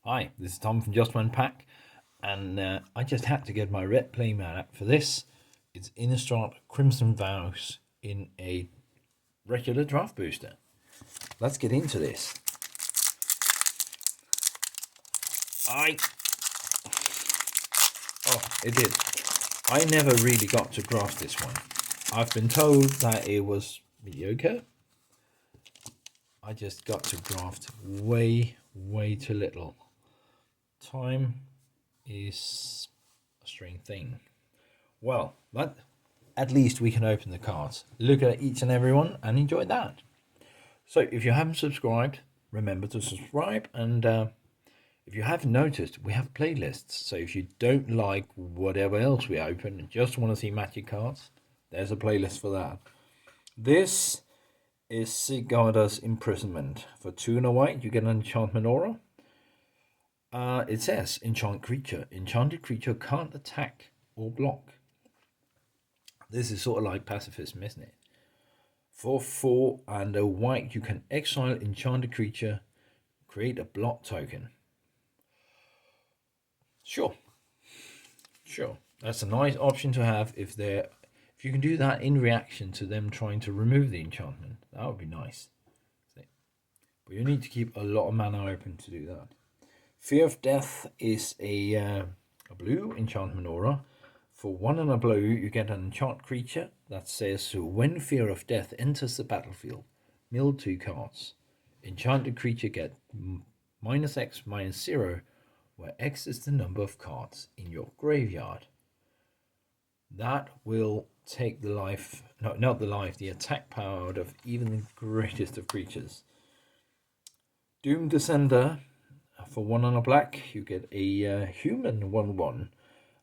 Hi, this is Tom from Just One Pack, and I just had to get my red playmat out for this. It's Innistrad Crimson Vows in a regular draft booster. Let's get into this. It did. I never really got to draft this one. I've been told that it was mediocre. I just got to draft way too little. Time is a strange thing. Well, but at least we can open the cards, look at each and every one, and enjoy that. So if you haven't subscribed, remember to subscribe. And if you haven't noticed, we have playlists. So if you don't like whatever else we open and just want to see magic cards, there's a playlist for that. This is Sigurdar's Imprisonment. For 2 and a white, you get an enchantment aura. It says enchant creature. Enchanted creature can't attack or block. This is sort of like pacifism, isn't it? For 4 and a white, you can exile enchanted creature, create a block token. Sure. That's a nice option to have if you can do that in reaction to them trying to remove the enchantment. That would be nice. But you need to keep a lot of mana open to do that. Fear of Death is a blue enchantment aura. For 1 and a blue, you get an enchant creature that says, when Fear of Death enters the battlefield, mill 2 cards. Enchanted creature get -X, -0, where X is the number of cards in your graveyard. That will take the life, no, not the life, the attack power out of even the greatest of creatures. Doom Descender, for 1 and a black, you get a human 1/1.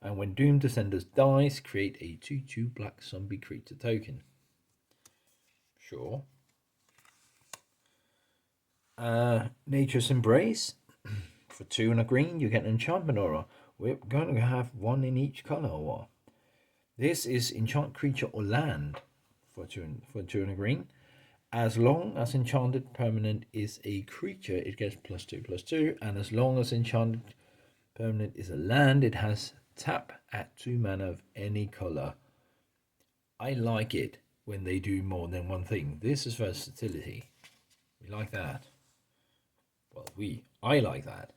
And when Doom Descenders dies, create a 2/2 black zombie creature token. Sure. Nature's Embrace. For 2 and a green, you get an enchantment aura. We're going to have 1 in each color. This is enchant creature or land for 2 and a green. As long as enchanted permanent is a creature, it gets +2/+2. And as long as enchanted permanent is a land, it has tap at 2 mana of any color. I like it when they do more than one thing. This is versatility. We like that. Well, I like that.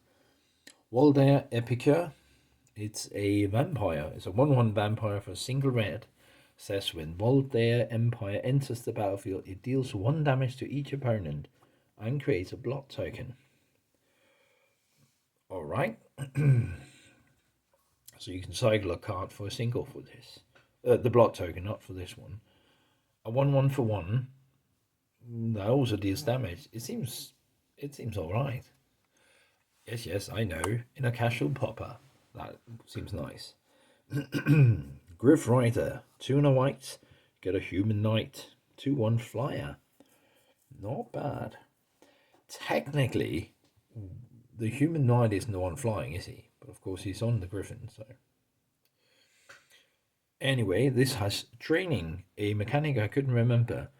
Waldair Epicure. It's a vampire. It's a 1/1 vampire for a single red. Says when Waldair Empire enters the battlefield, it deals 1 damage to each opponent and creates a block token. Alright. So you can cycle a card for a single for this. The block token, not for this one. A 1/1 for 1. That also deals damage. It seems alright. Yes, I know. In a casual popper. That seems nice. Griff Rider. 2 and a white. Get a human knight. 2/1 flyer. Not bad. Technically, the human knight isn't the one flying, is he? But of course he's on the griffin, so. Anyway, this has training, a mechanic I couldn't remember.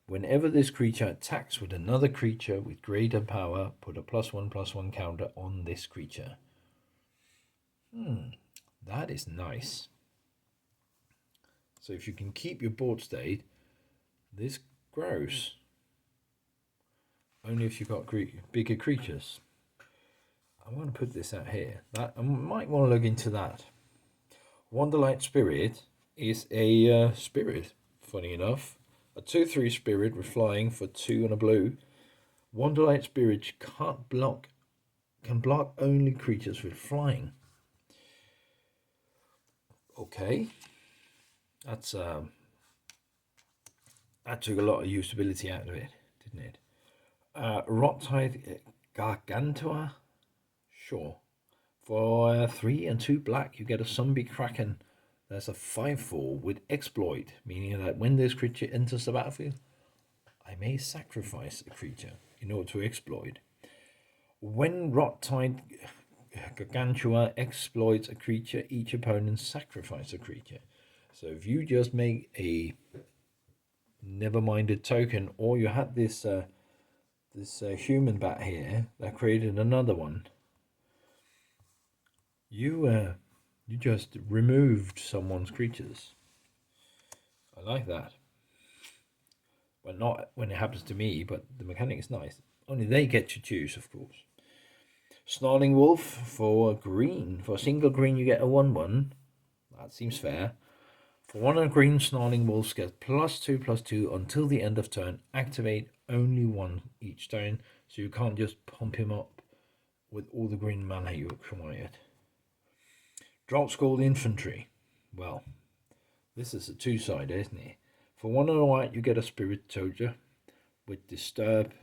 Whenever this creature attacks with another creature with greater power, put a +1/+1 counter on this creature. That is nice. So if you can keep your board state, this grows. Only if you've got bigger creatures. I want to put this out here. I might want to look into that. Wanderlight Spirit is a spirit, funny enough. A 2/3 spirit with flying for 2 and a blue. Wanderlight Spirit can block only creatures with flying. Okay. That took a lot of usability out of it, didn't it? Rottide Gargantua. Sure. For 3 and 2 black, you get a zombie kraken. That's a 5/4 with exploit, meaning that when this creature enters the battlefield, I may sacrifice a creature in order to exploit. When Rottide Gargantua exploits a creature, each opponent sacrifices a creature. So if you just make a never-minded token, or you had this human bat here that created another one, You just removed someone's creatures. I like that. Well, not when it happens to me, but the mechanic is nice. Only they get to choose, of course. Snarling Wolf for green. For a single green, you get a 1/1. That seems fair. For 1 green, Snarling Wolves get +2/+2 until the end of turn. Activate only one each turn, so you can't just pump him up with all the green mana you acquired. Drop Skull Infantry. Well, this is a two-sided, isn't it? For 1 and a white, you get a Spirit Soldier with Disturb.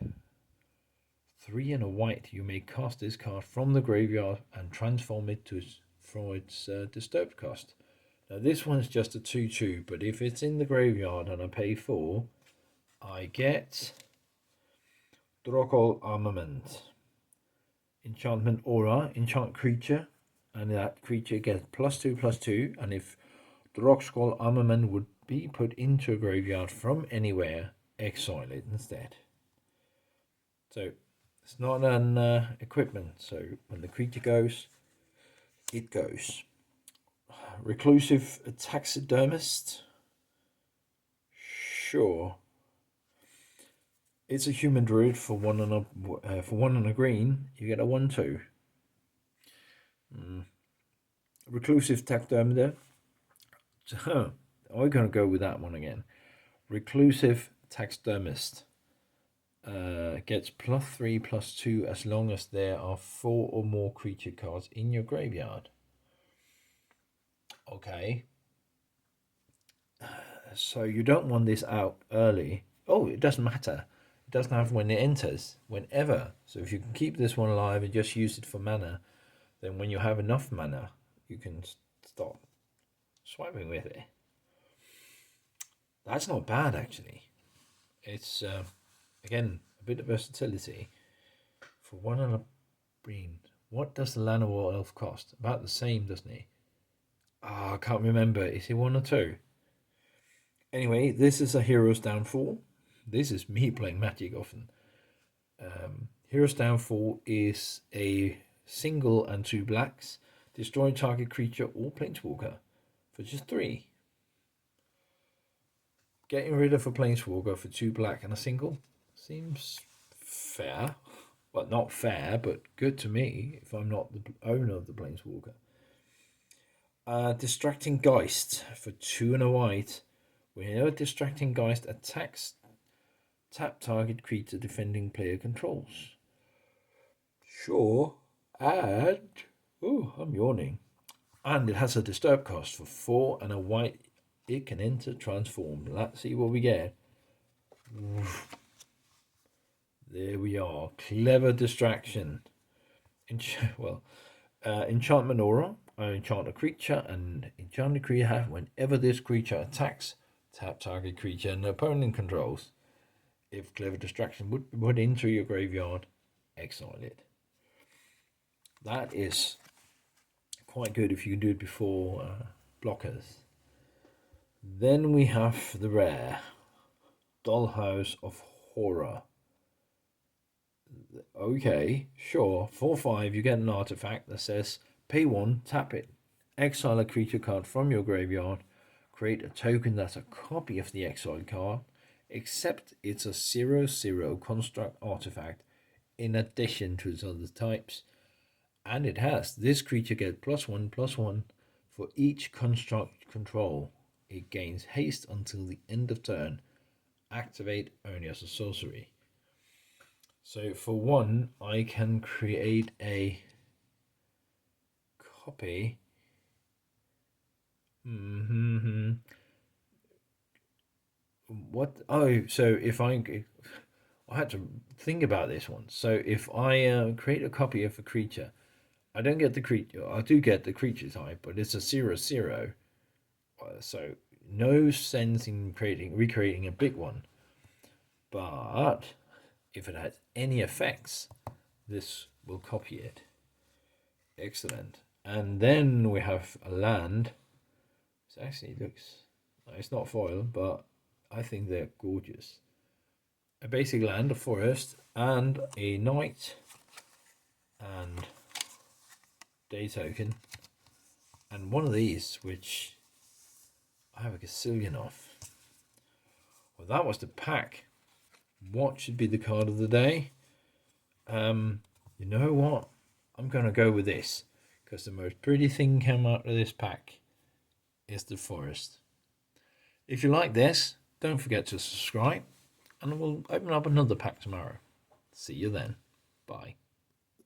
3 and a white, you may cast this card from the graveyard and transform it for its Disturbed cost. Now this one's just a 2/2, but if it's in the graveyard and I pay 4, I get Drokol Armament. Enchantment Aura, enchant creature, and that creature gets +2/+2, and if Drokol Armament would be put into a graveyard from anywhere, exile it instead. So it's not an equipment, so when the creature goes, it goes. Reclusive Taxidermist. Sure. It's a human druid for 1 and a green. You get a 1/2. Reclusive Taxidermist. I'm going to go with that one again. Reclusive Taxidermist gets +3/+2 as long as there are 4 or more creature cards in your graveyard. Okay. So you don't want this out early. Oh, it doesn't matter. It doesn't have when it enters. Whenever. So if you can keep this one alive and just use it for mana, then when you have enough mana, you can start swiping with it. That's not bad, actually. It's, again, a bit of versatility. For 1 and a green. What does the Llanowar Elf cost? About the same, doesn't he? I can't remember. Is it 1 or 2? Anyway, this is a Hero's Downfall. This is me playing Magic often. Hero's Downfall is a single and 2 blacks. Destroy target creature or planeswalker for just 3. Getting rid of a planeswalker for 2 black and a single seems fair. Well, not fair, but good to me if I'm not the owner of the planeswalker. Distracting Geist for 2 and a white. Whenever Distracting Geist attacks, tap target creature defending player controls. Sure. And I'm yawning. And it has a disturb cost for 4 and a white. It can enter transform. Let's see what we get. There we are. Clever distraction. Enchantment Aura. I enchant a creature, and enchanted creature, whenever this creature attacks, tap target creature and the opponent controls. If Clever Distraction would be put into your graveyard, exile it. That is quite good if you can do it before blockers. Then we have the rare Dollhouse of Horror. Okay, sure. 4/5, you get an artifact that says pay 1, tap it, exile a creature card from your graveyard, create a token that's a copy of the exiled card, except it's a 0/0 construct artifact in addition to its other types. And it has this creature gets +1/+1 for each construct control. It gains haste until the end of turn. Activate only as a sorcery. So for 1, I can create a copy. What? Oh, so if I had to think about this one. So if I create a copy of a creature, I don't get the creature. I do get the creature type, but it's a 0/0. So no sense in recreating a big one. But if it has any effects, this will copy it. Excellent. And then we have a land. It actually looks, it's not foil, but I think they're gorgeous. A basic land, a forest, and a knight, and day token. And one of these, which I have a gazillion of. Well, that was the pack. What should be the card of the day? You know what? I'm going to go with this, because the most pretty thing came out of this pack is the forest. If you like this, don't forget to subscribe, and we'll open up another pack tomorrow. See you then. Bye.